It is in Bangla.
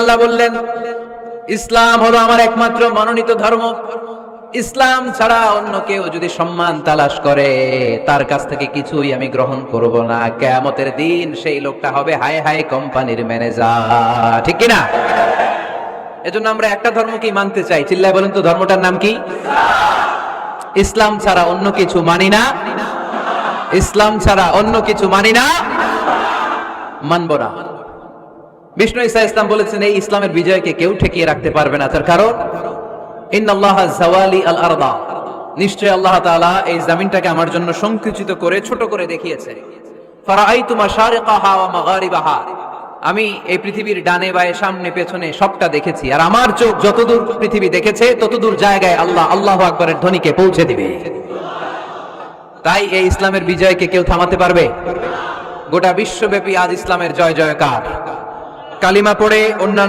আল্লাহ বললেন, ইসলাম হলো আমার একমাত্র মনোনীত ধর্ম। ইসলাম ছাড়া অন্য কেউ যদি সম্মান তালাশ করে, তার কাছ থেকে কিছুই আমি গ্রহণ করব না। কিয়ামতের দিন সেই লোকটা হবে হায় হায় কোম্পানির ম্যানেজার। ঠিক কি না? এজন্য আমরা একটা ধর্মকেই মানতে চাই। চিল্লায় বলেন তো, ধর্মটার নাম কি? ইসলাম ছাড়া অন্য কিছু মানি না। ইসলাম ছাড়া অন্য কিছু মানি না, মানব না। বিষ্ণু ঈসা ইসলাম বলেছেন, এই ইসলামের বিজয়কে কেউ ঠেকিয়ে রাখতে পারবে না। তার কারণ, ইন্নাল্লাহা যাওয়ালি আল আরদা, নিশ্চয় আল্লাহ তাআলা এই জমিনটাকে আমার জন্য সংকুচিত করে ছোট করে দেখিয়েছে। ফারাআইতু মাশারিকাহা ওয়া মাগারিবাহা, আমি এই পৃথিবীর ডানে বায়ে সামনে পেছনে সবটা দেখেছি। আর আমার চোখ যতদূর পৃথিবী দেখেছে ততদূর জায়গায় আল্লাহ আল্লাহু আকবারের ধ্বনিকে পৌঁছে দিবে। তাই এই ইসলামের বিজয়কে কেউ থামাতে পারবে? গোটা বিশ্বব্যাপী আজ ইসলামের জয় জয়কার। কালিমা পড়ে অন্যান্য